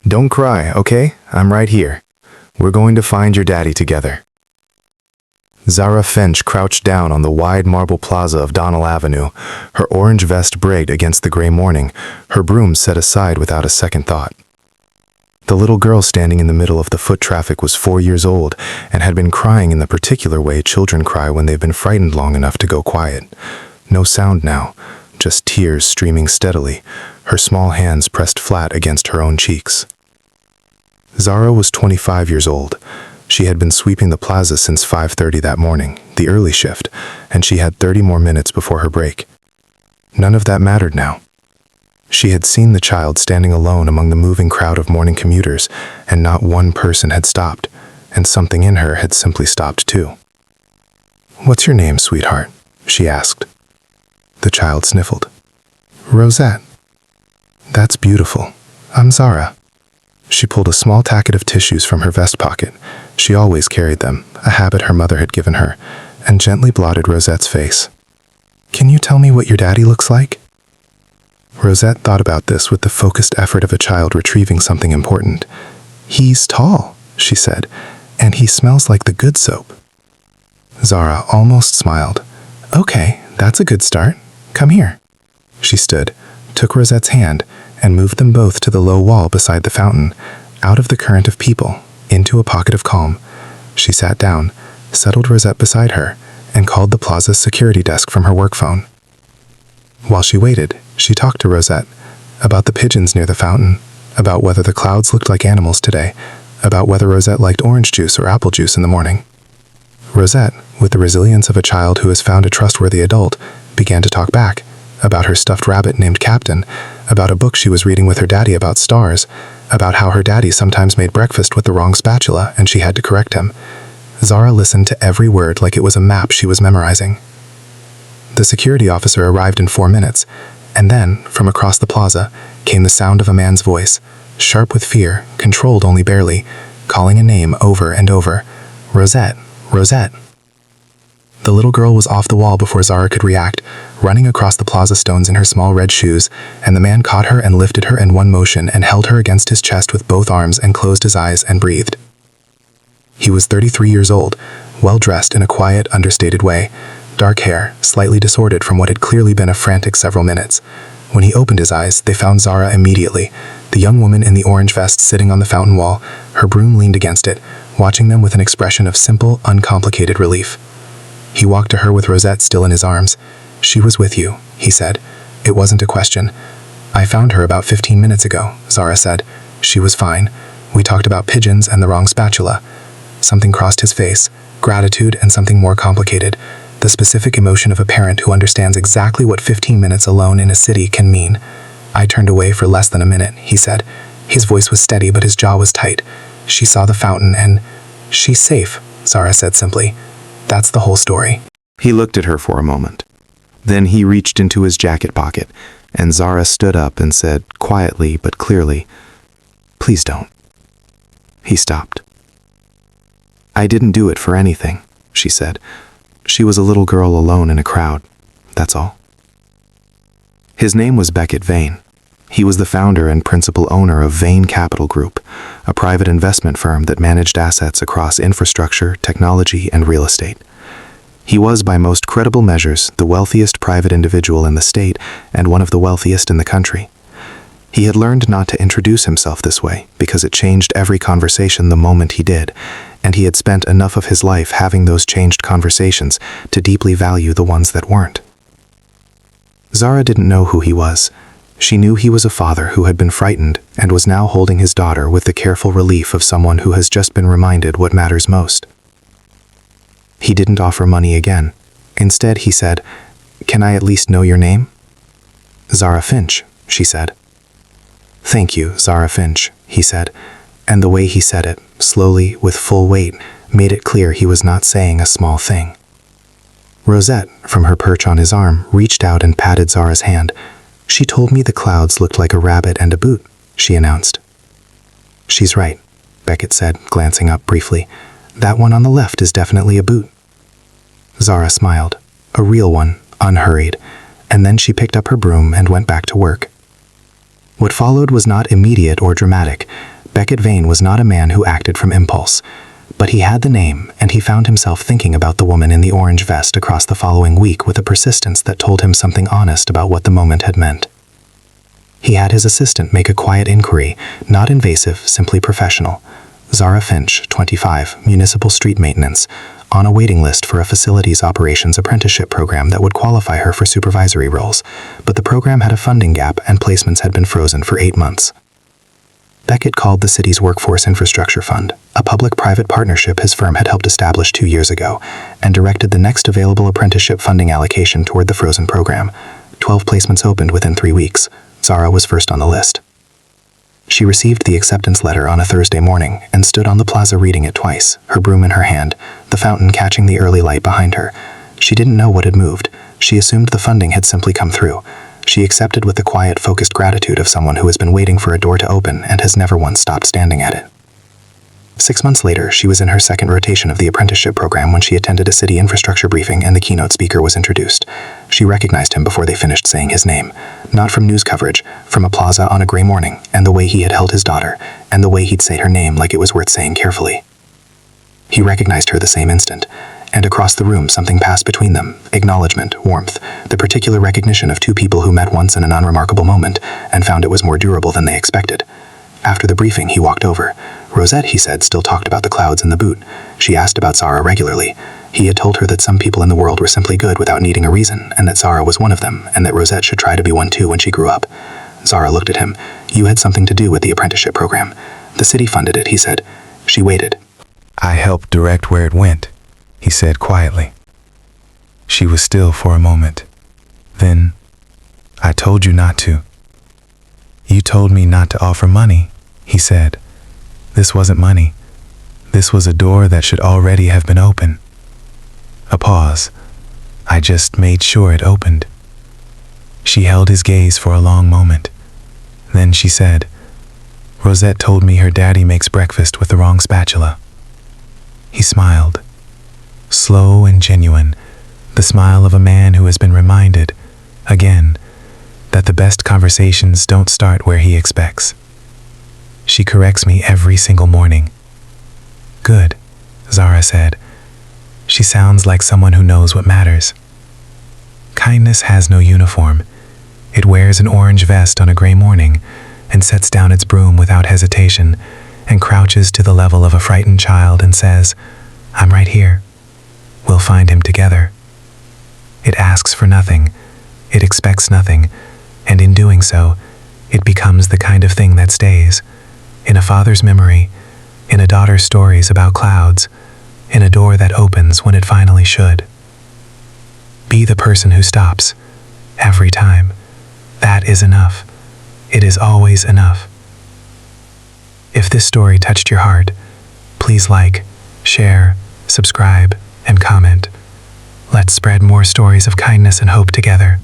Don't cry, okay? I'm right here. We're going to find your daddy together. Zara Finch crouched down on the wide marble plaza of Donnell Avenue, her orange vest brigged against the gray morning, her broom set aside without a second thought. The little girl standing in the middle of the foot traffic was 4 years old and had been crying in the particular way children cry when they've been frightened long enough to go quiet. No sound now, just tears streaming steadily, her small hands pressed flat against her own cheeks. Zara was 25 years old. She had been sweeping the plaza since 5:30 that morning, the early shift, and she had 30 more minutes before her break. None of that mattered now. She had seen the child standing alone among the moving crowd of morning commuters, and not one person had stopped, and something in her had simply stopped too. "What's your name, sweetheart?" she asked. The child sniffled. "Rosette." "That's beautiful. I'm Zara." She pulled a small tacket of tissues from her vest pocket. She always carried them, a habit her mother had given her, and gently blotted Rosette's face. "Can you tell me what your daddy looks like?" Rosette thought about this with the focused effort of a child retrieving something important. "He's tall," she said, "and he smells like the good soap." Zara almost smiled. "Okay, that's a good start. Come here." She stood, took Rosette's hand, and moved them both to the low wall beside the fountain, out of the current of people, into a pocket of calm. She sat down, settled Rosette beside her, and called the plaza's security desk from her work phone. While she waited, she talked to Rosette about the pigeons near the fountain, about whether the clouds looked like animals today, about whether Rosette liked orange juice or apple juice in the morning. Rosette, with the resilience of a child who has found a trustworthy adult, began to talk back, about her stuffed rabbit named Captain, about a book she was reading with her daddy about stars, about how her daddy sometimes made breakfast with the wrong spatula and she had to correct him. Zara listened to every word like it was a map she was memorizing. The security officer arrived in 4 minutes, and then, from across the plaza, came the sound of a man's voice, sharp with fear, controlled only barely, calling a name over and over. "Rosette, Rosette." The little girl was off the wall before Zara could react, running across the plaza stones in her small red shoes, and the man caught her and lifted her in one motion and held her against his chest with both arms and closed his eyes and breathed. He was 33 years old, well-dressed in a quiet, understated way, dark hair, slightly disordered from what had clearly been a frantic several minutes. When he opened his eyes, they found Zara immediately, the young woman in the orange vest sitting on the fountain wall, her broom leaned against it, watching them with an expression of simple, uncomplicated relief. He walked to her with Rosette still in his arms. "She was with you," he said. "It wasn't a question." "I found her about 15 minutes ago," Zara said. "She was fine. We talked about pigeons and the wrong spatula." Something crossed his face, gratitude and something more complicated, the specific emotion of a parent who understands exactly what 15 minutes alone in a city can mean. "I turned away for less than a minute," he said. His voice was steady, but his jaw was tight. "She saw the fountain and—" "She's safe," Zara said simply. "That's the whole story." He looked at her for a moment. Then he reached into his jacket pocket, and Zara stood up and said, quietly but clearly, "Please don't." He stopped. "I didn't do it for anything," she said. "She was a little girl alone in a crowd, that's all." His name was Beckett Vane. He was the founder and principal owner of Vane Capital Group, a private investment firm that managed assets across infrastructure, technology, and real estate. He was, by most credible measures, the wealthiest private individual in the state and one of the wealthiest in the country. He had learned not to introduce himself this way because it changed every conversation the moment he did, and he had spent enough of his life having those changed conversations to deeply value the ones that weren't. Zara didn't know who he was. She knew he was a father who had been frightened and was now holding his daughter with the careful relief of someone who has just been reminded what matters most. He didn't offer money again. Instead, he said, "Can I at least know your name?" "Zara Finch," she said. "Thank you, Zara Finch," he said, and the way he said it, slowly, with full weight, made it clear he was not saying a small thing. Rosette, from her perch on his arm, reached out and patted Zara's hand. "She told me the clouds looked like a rabbit and a boot," she announced. "She's right," Beckett said, glancing up briefly. "That one on the left is definitely a boot." Zara smiled, a real one, unhurried, and then she picked up her broom and went back to work. What followed was not immediate or dramatic, Beckett Vane was not a man who acted from impulse, but he had the name, and he found himself thinking about the woman in the orange vest across the following week with a persistence that told him something honest about what the moment had meant. He had his assistant make a quiet inquiry, not invasive, simply professional. Zara Finch, 25, municipal street maintenance, on a waiting list for a facilities operations apprenticeship program that would qualify her for supervisory roles, but the program had a funding gap and placements had been frozen for 8 months. Beckett called the city's Workforce Infrastructure Fund, a public-private partnership his firm had helped establish 2 years ago, and directed the next available apprenticeship funding allocation toward the frozen program. 12 placements opened within 3 weeks. Zara was first on the list. She received the acceptance letter on a Thursday morning and stood on the plaza reading it twice, her broom in her hand, the fountain catching the early light behind her. She didn't know what had moved. She assumed the funding had simply come through. She accepted with the quiet, focused gratitude of someone who has been waiting for a door to open and has never once stopped standing at it. 6 months later, she was in her second rotation of the apprenticeship program when she attended a city infrastructure briefing and the keynote speaker was introduced. She recognized him before they finished saying his name. Not from news coverage, from a plaza on a gray morning, and the way he had held his daughter, and the way he'd say her name like it was worth saying carefully. He recognized her the same instant, and across the room something passed between them, acknowledgement, warmth, the particular recognition of two people who met once in an unremarkable moment and found it was more durable than they expected. After the briefing, he walked over. Rosette, he said, still talked about the clouds in the boot. She asked about Zara regularly. He had told her that some people in the world were simply good without needing a reason, and that Zara was one of them, and that Rosette should try to be one too when she grew up. Zara looked at him. You had something to do with the apprenticeship program. The city funded it, he said. She waited. I helped direct where it went, he said quietly. She was still for a moment. Then, I told you not to. You told me not to offer money, he said. This wasn't money. This was a door that should already have been open. A pause. I just made sure it opened. She held his gaze for a long moment. Then she said, Rosette told me her daddy makes breakfast with the wrong spatula. He smiled. Slow and genuine, the smile of a man who has been reminded, again, that the best conversations don't start where he expects. She corrects me every single morning. Good, Zara said. She sounds like someone who knows what matters. Kindness has no uniform. It wears an orange vest on a gray morning and sets down its broom without hesitation and crouches to the level of a frightened child and says, I'm right here. We'll find him together. It asks for nothing. It expects nothing. And in doing so, it becomes the kind of thing that stays. In a father's memory, in a daughter's stories about clouds, in a door that opens when it finally should. Be the person who stops, every time. That is enough. It is always enough. If this story touched your heart, please like, share, subscribe, and comment. Let's spread more stories of kindness and hope together.